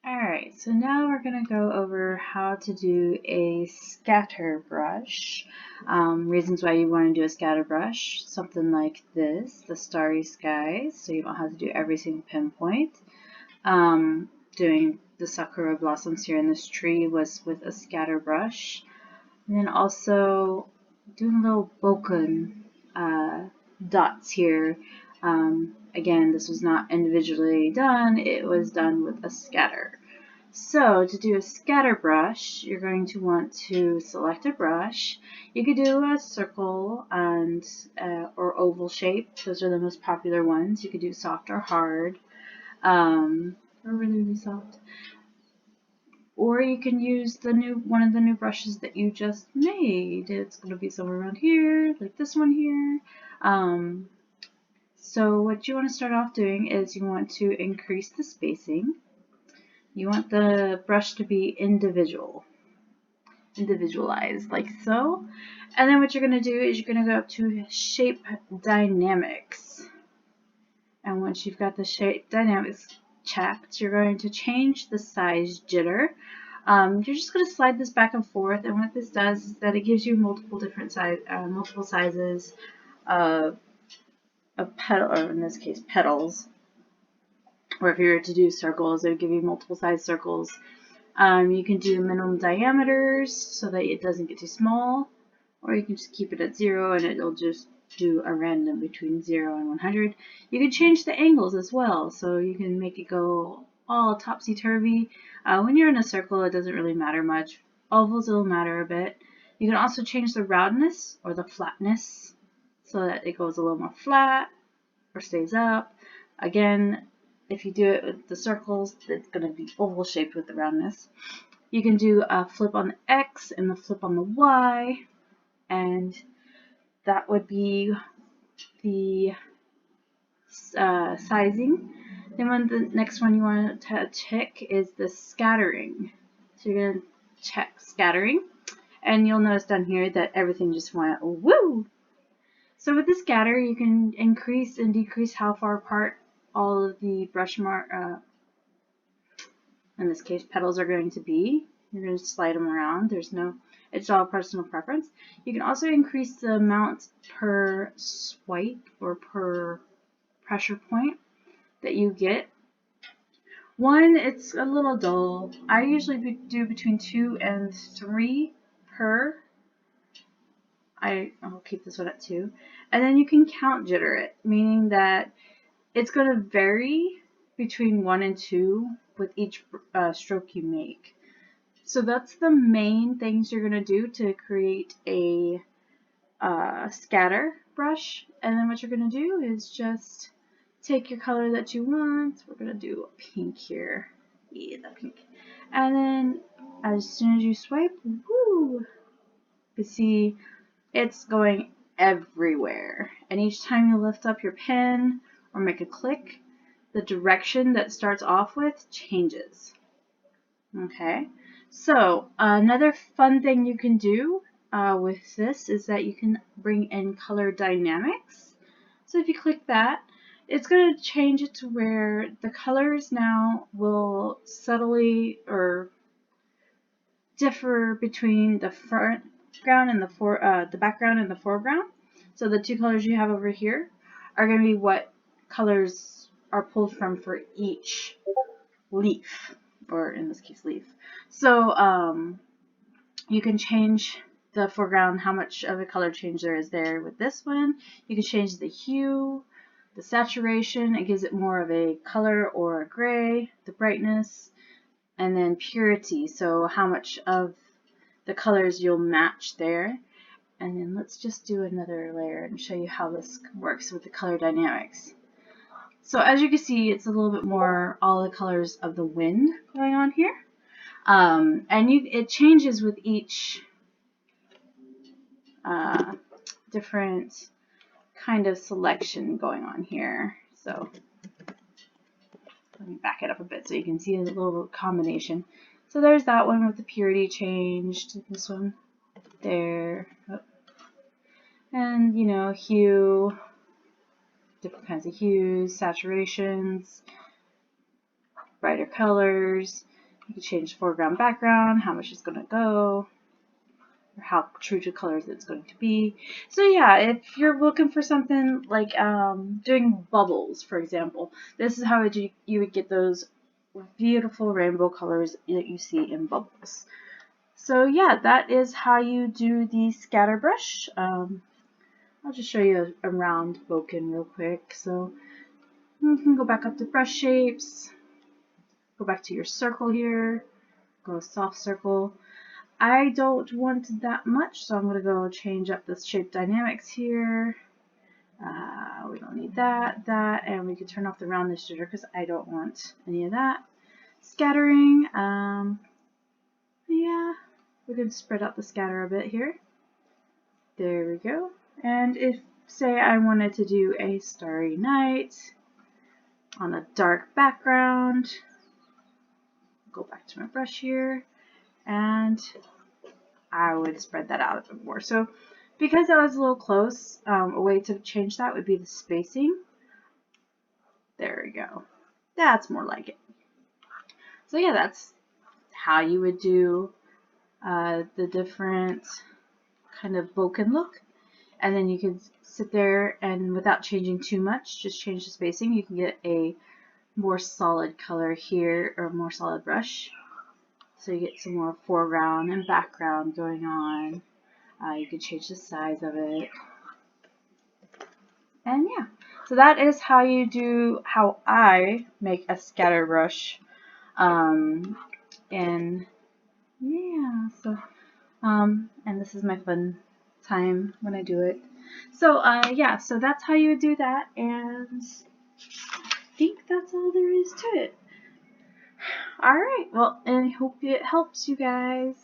Alright, so now we're going to go over how to do a scatter brush. Reasons why you want to do a scatter brush, something like this, the starry skies, so you don't have to do every single pinpoint. Doing the sakura blossoms here in this tree was with a scatter brush. And then also doing little bokeh dots here. Again, this was not individually done, it was done with a scatter. So to do a scatter brush, you're going to want to select a brush. You could do a circle and or oval shape. Those are the most popular ones. You could do soft or hard, or really soft. Or you can use one of the new brushes that you just made. It's going to be somewhere around here, like this one here. So what you want to start off doing is you want to increase the spacing. You want the brush to be individualized, like so. And then what you're going to do is you're going to go up to Shape Dynamics. And once you've got the Shape Dynamics checked, you're going to change the size jitter. You're just going to slide this back and forth, and what this does is that it gives you multiple sizes of petal, or in this case petals. Or if you were to do circles, it would give you multiple size circles. You can do minimum diameters so that it doesn't get too small, or you can just keep it at 0 and it'll just do a random between 0 and 100. You can change the angles as well, so you can make it go all topsy-turvy. When you're in a circle, it doesn't really matter much. Ovals, it'll matter a bit. You can also change the roundness or the flatness so that it goes a little more flat or stays up. Again, if you do it with the circles, it's going to be oval shaped with the roundness. You can do a flip on the X and the flip on the Y, and that would be the sizing. Then the next one you want to check is the scattering. So you're going to check scattering, and you'll notice down here that everything just went woo! So with the scatter, you can increase and decrease how far apart all of the brush in this case, petals are going to be. You're going to slide them around. It's all personal preference. You can also increase the amount per swipe or per pressure point that you get. One, it's a little dull. I usually do between 2 and 3 per. I'll keep this one at 2. And then you can count jitter it, meaning that it's going to vary between 1 and 2 with each stroke you make. So that's the main things you're going to do to create a scatter brush. And then what you're going to do is just take your color that you want. We're going to do a pink here. Yeah, the pink. And then as soon as you swipe, woo! You see it's going everywhere. And each time you lift up your pen or make a click, the direction that starts off with changes. Okay, so another fun thing you can do with this is that you can bring in color dynamics. So if you click that, it's going to change it to where the colors now will subtly or differ between the foreground and the background and the foreground. So the two colors you have over here are going to be what colors are pulled from for each leaf, or in this case leaf. So you can change the foreground, how much of a color change there is there with this one. You can change the hue, the saturation, it gives it more of a color or a gray, the brightness, and then purity, so how much of the colors you'll match there. And then let's just do another layer and show you how this works with the color dynamics. So as you can see, it's a little bit more all the colors of the wind going on here. And it changes with each different kind of selection going on here. So let me back it up a bit so you can see a little combination. So there's that one with the purity changed. This one there. Oh. And, hue, different kinds of hues, saturations, brighter colors. You can change foreground, background, how much it's going to go, or how true to colors it's going to be. So yeah, if you're looking for something like doing bubbles, for example, this is how you would get those beautiful rainbow colors that you see in bubbles. So yeah, that is how you do the Scatterbrush. I'll just show you a round bokeh real quick. So you can go back up to brush shapes, go back to your circle here, go soft circle. I don't want that much, so I'm going to go change up the shape dynamics here. We don't need that, and we can turn off the roundness jitter because I don't want any of that. Scattering, yeah, we can spread out the scatter a bit here. There we go. And if, say, I wanted to do a starry night on a dark background, go back to my brush here, and I would spread that out a bit more. So because that was a little close, a way to change that would be the spacing. There we go. That's more like it. So yeah, that's how you would do the different kind of bokeh look. And then you can sit there and without changing too much, just change the spacing. You can get a more solid color here, or a more solid brush. So you get some more foreground and background going on. You can change the size of it. And yeah, so that is how I make a Scatterbrush. And yeah, so and this is my fun time when I do it. So yeah, so that's how you would do that, and I think that's all there is to it. Alright, well, and I hope it helps you guys.